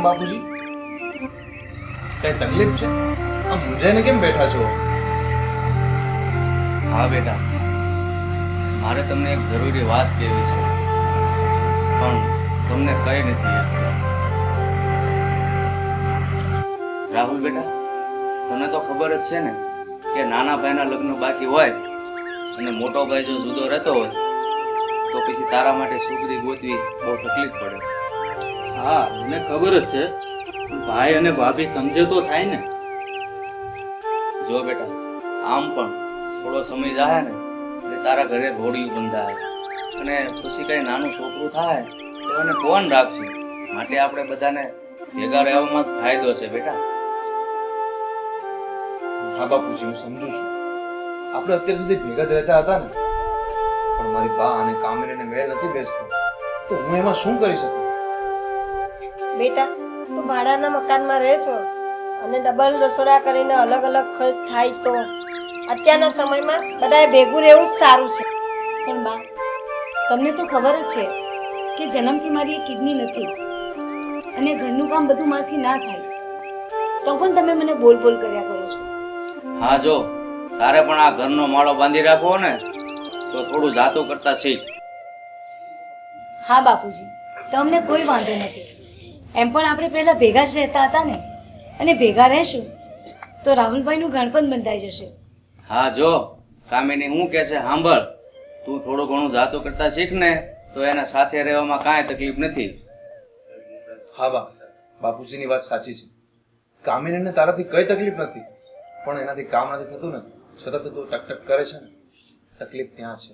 બાપુજી કઈ તકલીફ છે? આમ મૂંઝાઈને કેમ બેઠા છો? હા બેટા, મારે તમને એક જરૂરી વાત કહેવી છે, પણ તમને કઈ નથી આપતી. રાહુલ બેટા, તને તો ખબર જ છે ને કે નાના ભાઈના લગ્ન બાકી હોય અને મોટો ભાઈ જો જુદો રહેતો હોય તો પછી તારા માટે છોકરી ગોતવી બહુ તકલીફ પડે. હા, મને ખબર જ છે. ભાઈ અને ભાભી સમજે તો થાય ને. જો બેટા, આમ પણ થોડો સમય જાય ને એટલે તારા ઘરે ઘોડિયું બંધાય અને પછી કઈ નાનું છોકરું થાય તો એને કોણ રાખશે? માટે આપણે બધાને ભેગા રહેવામાં ફાયદો છે બેટા. હા બાપુજી, હું સમજુ છું. આપણે અત્યાર સુધી ભેગા જ રહેતા હતા ને, પણ મારી બા અને કામિનીને મેળ નથી બેસતો, તો હું એમાં શું કરી શકું? બેટા, તું ભાડાના મકાનમાં રહે છો અને ડબલ રસોડા કરીને અલગ અલગ ખર્ચ થાય તો અત્યારના સમયમાં બધાએ ભેગું રહેવું જ સારું છે. પણ બા, તમને તો ખબર જ છે કે જન્મથી મારી એક કિડની નથી અને ઘરનું કામ બધું મારાથી ના થાય, તો પણ તમે મને બોલ બોલ કર્યા કરો છો. હા, જો તારે પણ આ ઘરનો માળો બાંધી રાખવો ને તો થોડું જાતું કરતા શીખ. હા બાપુજી, તમને કોઈ વાંધો નથી. એમ પણ આપણે પહેલા ભેગા જ રહેતા હતા ને, અને ભેગા રહેશું તો રાહુલભાઈનું ગણપણ બંધાઈ જશે. હા, જો કામિની હું કે છે સાંભળ, તું થોડું ઘણું જાતું કરતા શીખ ને તો એના સાથે રહેવામાં કાંઈ તકલીફ નથી. હા બા, બાપુજીની વાત સાચી છે. કામિનીને તારાથી કઈ તકલીફ નથી, પણ એનાથી કામ નથી થતું ને, સતત તું ટકટક કરે છે ને, તકલીફ ત્યાં છે.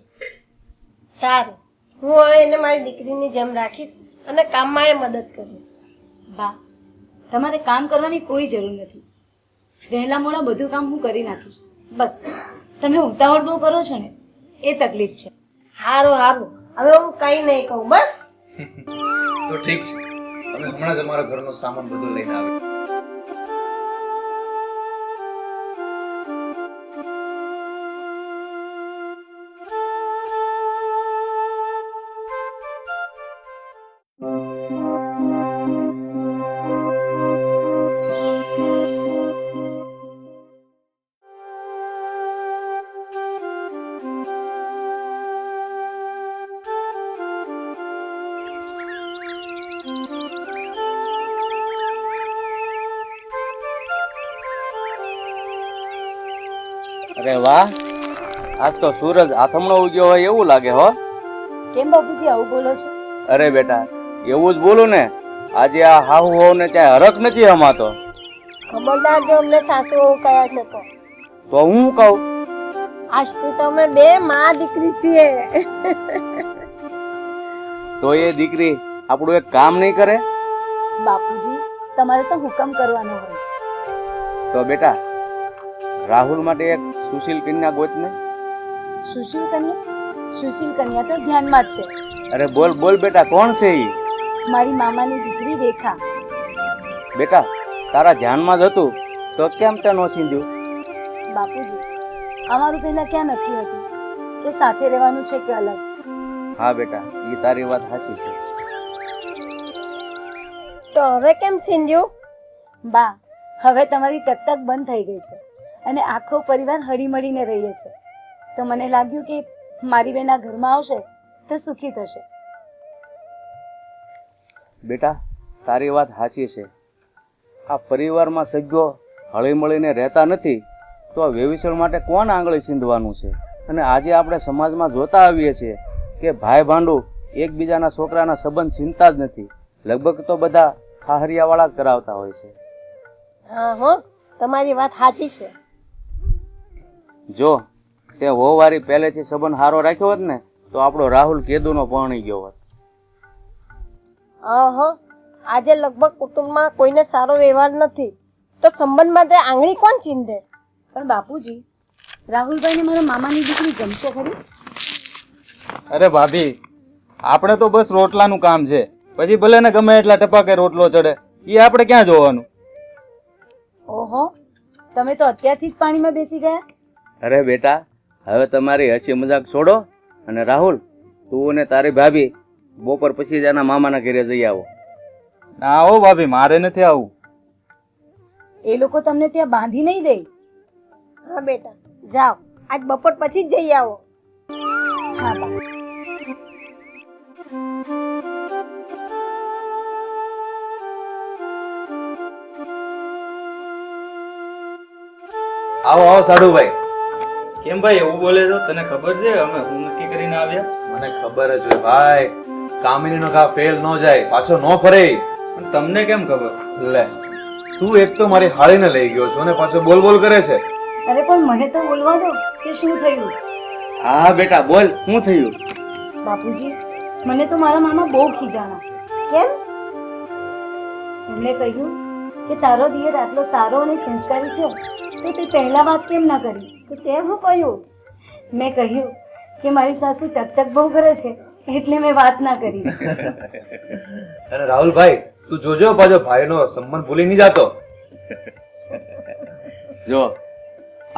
સારું, હું હવે એને મારી દીકરીની જેમ રાખીશ અને કામમાં એ મદદ કરીશ. બા, તમારે કામ કરવાની કોઈ જરૂર નથી. વહેલા મોડા બધું કામ હું કરી નાખીશ. બસ તમે ઉતાવળ બહુ કરો છો ને એ તકલીફ છે. હારું હારું, હવે હું કઈ નહીં કહું, બસ. તો ઠીક છે, અમે હમણાં જ અમારા ઘરનો સામાન બધું લઈને આવે. અરે વાહ, આજ તો સૂરજ આથમણો ઉગ્યો હોય એવું લાગે હો. કેમ બાપુજી આવું બોલો છો? અરે બેટા, એવું જ બોલું ને, આજે આ હાહુ હોવ ને ચાહે હરખ નથી હમાતો. ખબરદાર જો અમને સાસુ વહુ કયા છે તો હું કહું? આજ તો તમે બે માં દીકરી છીએ. તો એ દીકરી આપણું એક કામ નહીં કરે? બાપુજી, તમારે તો હુકમ કરવાનો હોય. તો બેટા, રાહુલ માટે એક સુશીલ કન્યા ગોત ને. સુશીલ કન્યા? સુશીલ કન્યા તો ધ્યાનમાં જ છે. અરે બોલ બોલ બેટા, કોણ છે ઈ? મારી મામાની દીકરી રેખા. બેટા, તારા ધ્યાનમાં જ હતું તો કેમ તે નો સીંધ્યું? બાપુજી, અમારું પહેલા ક્યાં નક્કી હતું કે સાથે રહેવાનું છે કે અલગ? હા બેટા, એ તારી વાત સાચી છે. તો હવે કેમ સિંધ્યું? બા, હવે તમારી ટકટક બંધ થઈ ગઈ છે અને આખો પરિવાર હળીમળીને રહીએ છે, તો મને લાગ્યું કે મારી બેન આ ઘરમાં આવશે તો સુખી થશે. બેટા, તારી વાત સાચી છે. આ પરિવારમાં સભ્યો હળીમળીને રહેતા નથી તો આ વેવિસળ માટે કોણ આંગળી સીંધવાનું છે? અને આજે આપણે સમાજમાં જોતા આવીએ છીએ કે ભાઈ ભાંડુ એકબીજાના છોકરાના સંબંધ ચિંતા જ નથી. લગભગ તો બધા ખાહરિયાવાળા જ કરાવતા હોય છે. હા હો, તમારી વાત સાચી છે. જો તે વહુવારી પહેલેથી સંબંધ સારો રાખ્યો હોત ને તો આપણો રાહુલ કેદુનો પરણી ગયો હોત. હો, આજે લગભગ કુટુંબમાં કોઈને સારો વ્યવહાર નથી તો સંબંધ માટે આંગળી કોણ ચીંધે? પણ બાપુજી, રાહુલભાઈને મારા મામાની દીકરી ગમશે ખરી? અરે ભાભી, આપણે તો બસ રોટલાનું કામ છે, પછી ભલે ને ગમે એટલા ટપાકે રોટલો ચડે, એ આપણે ક્યાં જોવાનું? ઓહો, તમે તો અત્યારથી જ પાણીમાં બેસી ગયા. અરે બેટા, હવે તમારી હસી મજાક છોડો અને રાહુલ, તું અને તારી ભાભી બપોર પછી જ એના મામાના ઘરે જઈ આવો. ના હો ભાભી, મારે નથી આવવું. એ લોકો તમને ત્યાં બાંધી નહીં દે. હા બેટા, જાઓ, આજ બપોર પછી જ જઈ આવો. હા બા. આવો આવો સાડુભાઈ. કેમ ભાઈ એવું બોલે છો? તને ખબર છે અમે હું નક્કી કરીને આવ્યા? મને ખબર જ હોય ભાઈ, કામિનીનો ઘા ફેલ ન જાય, પાછો ન ફરે. પણ તમને કેમ ખબર? લે, તું એક તો મારી હાળીને લઈ ગયો છો ને પાછો બોલ બોલ કરે છે. અરે પણ મને તો બોલવા દો કે શું થયું. હા બેટા બોલ, શું થયું? બાપુજી, મને તો મારા મામા બહુ ખીજાણા. કેમ? એમણે કહ્યું કે તારો દિયર આટલો સારો અને સંસ્કારી છે તો તે પહેલા વાત કેમ ના કરી? તો તે હું કહ્યું? મેં કહ્યું કે મારી સાસુ ટકટક બહુ કરે છે એટલે મેં વાત ના કરી. અને રાહુલભાઈ, તું જોજો પાછો ભાઈનો સંબંધ ભૂલી નહીં જાતો. જો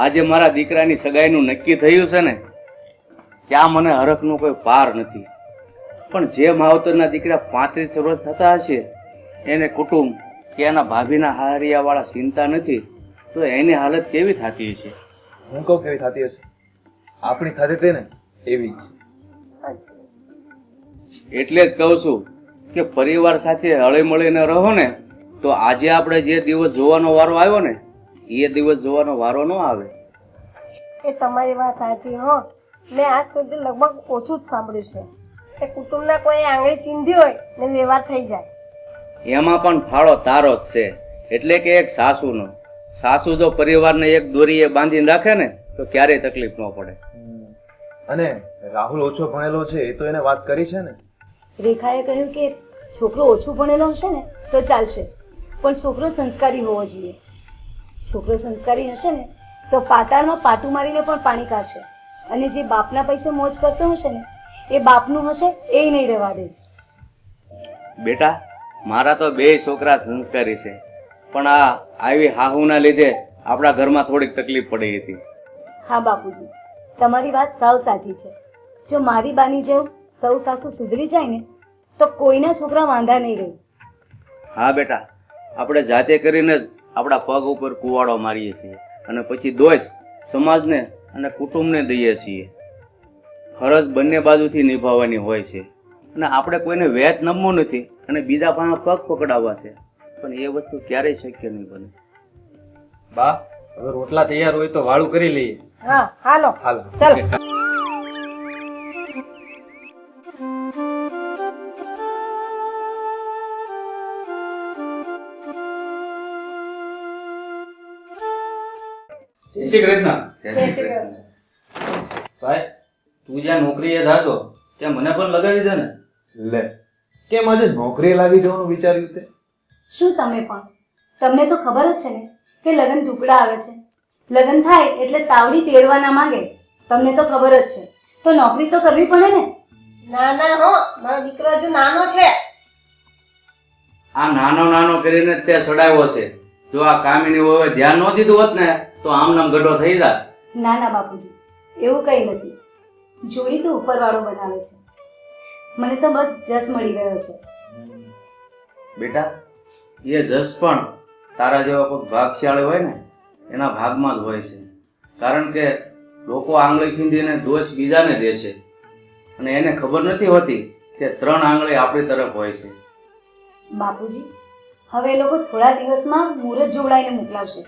આજે મારા દીકરાની સગાઈનું નક્કી થયું છે ને, ત્યાં મને હરખનો કોઈ પાર નથી. પણ જે માવતરના દીકરા 35 વર્ષ થતા હશે એને કુટુંબ કે એના ભાભીના હારિયાવાળા ચિંતા નથી, તો એની હાલત કેવી થતી હશે? હું કહું કેવી થતી હશે? આપણી થતી હતી ને એવી જ. એટલે જ કહું છું કે પરિવાર સાથે હળી મળીને રહો ને, તો આજે આપણે જે દિવસ જોવાનો વારો આવ્યો ને એ દિવસ જોવાનો વારો ન આવે. એ તમારી વાત સાચી હો. મેં આજ સુધી લગભગ ઓછું જ સાંભળ્યું છે કે કુટુંબના કોઈ આંગળી ચીંધી હોય ને વ્યવહાર થઈ જાય. એમાં પણ ફાળો તારો જ છે, એટલે કે એક સાસુનો. સાસુ જો પરિવારને એક દોરીએ બાંધીને રાખે ને તો ક્યારેય તકલીફ ન પડે. અને રાહુલ ઓછો ભણેલો છે એ તો એને વાત કરી છે ને. રેખાએ કહ્યું કે છોકરો ઓછું ભણેલો હશે ને તો ચાલશે, પણ છોકરો સંસ્કારી હોવો જોઈએ. છોકરો સંસ્કારી હશે ને તો પાતાળમાં પાટું મારીને પણ પાણી કાઢશે, અને જે બાપના પૈસે મોજ કરતો હશે ને એ બાપનું હશે એ નહીં રહેવા દે. બેટા, મારા તો 2 છોકરા સંસ્કારી છે, પણ આ આવી હાહુના લીધે આપણા ઘરમાં થોડીક તકલીફ પડી હતી. હા બાપુજી, તમારી વાત સાવ સાચી છે. જો મારી બાની જેવું સૌ સાસુ સુધરી જાય ને તો કોઈના છોકરા વાંધા નહીં રહે. હા બેટા, આપણે જાતે કરીને જ આપણા પગ ઉપર કુવાડો મારીએ છીએ અને પછી દોષ સમાજને અને કુટુંબને દઈએ છીએ. ફરજ બંને બાજુથી નિભાવવાની હોય છે, અને આપણે કોઈને વેચ નમવું નથી અને બીજા પાસે પગ પકડાવવા છે, પણ એ વસ્તુ ક્યારેય શક્ય નહીં બને. બા, હવે રોટલા તૈયાર હોય તો વાળું કરી લઈએ. હા, હાલો હાલ. ચાલો. જય શ્રી કૃષ્ણ. જય શ્રી કૃષ્ણ. ભાઈ, તું જ્યાં નોકરીએ જાશો ત્યાં મને પણ લગાવી દે ને. લે, કેમ આજે નોકરીએ લાગી જવાનું વિચાર્યું તે? શું તમે પણ? તમને તો ખબર જ છે ને કે લગ્ન ઢુકડા આવે છે. લગ્ન થાય એટલે તાવડી તેડવા ના માંગે. તમને તો ખબર જ છે, તો નોકરી તો કરવી પડે ને. ના ના હો, મારો દીકરો હજુ નાનો છે. આ નાનો નાનો કરીને જ તે સડાવ્યો છે. જો આ કામિની હોય ધ્યાન ન દીધું હોત ને તો આમ નામ ગઢો થઈ જાત. ના ના બાપુજી, એવું કંઈ નથી. જોડી તો ઉપરવાળો બનાવે છે. મને તો બસ જસ મળી ગયો છે. બેટા, એ જસ પણ તારા જેવા કોઈ ભાગશાળી હોય ને એના ભાગમાં જ હોય છે. કારણ કે લોકો આંગળી સીંધીને દોષ બીજાને દે છે, અને એને ખબર નથી હોતી કે 3 આંગળી આપણી તરફ હોય છે. બાપુજી, હવે એ લોકો થોડા દિવસમાં મુહૂર્ત જોડાઈને મોકલાવશે,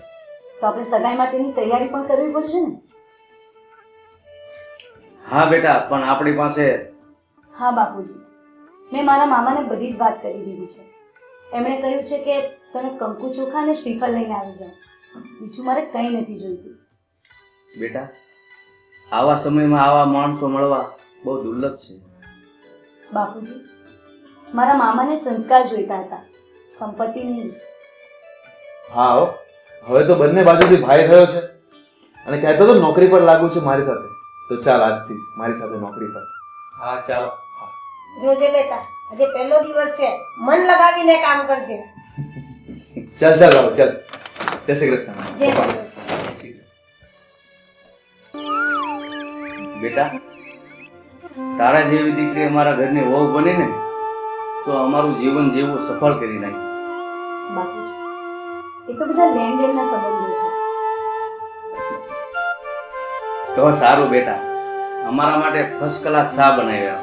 તો આપણે સગાઈ માટેની તૈયારી પણ કરવી પડશે ને. હા બેટા, પણ આપણી પાસે હા બાપુજી, મેં મારા મામાને બધી જ વાત કરી દીધી છે. એમણે કહ્યું છે કે તને કંકુ ચોખા અને શ્રીફળ લઈને આવી જાઓ. બીજું મારે કંઈ નથી જોઈતું. બેટા, આવા સમયમાં આવા માણસો મળવા બહુ દુર્લભ છે. બાપુજી, મારા મામાને સંસ્કાર જોઈતા હતા સંપત્તિની. હા હો, હવે તો બંને બાજુથી ભાઈ થયો છે અને કહેતો તો નોકરી પર લાગુ છે મારી સાથે. તો ચાલ આજથી જ મારી સાથે નોકરી પર. હા ચાલો. જોજે બેટા, આજે પહેલો દિવસ છે, મન લગાવીને કામ કરજે. ચાલ ચાલ બાબુ ચાલ. જય શ્રી કૃષ્ણ. જય શ્રી કૃષ્ણ. બેટા, તારા જેવી દીકરી અમારા ઘરની વહુ બની ને તો અમારું જીવન જીવવું સફળ કરી નાખ્યું. બાપુજી, એ તો બધા લેણ દેણના સંબંધો છે. તો સારું બેટા, અમારા માટે ફર્સ્ટ ક્લાસ ચા બનાવ્યા.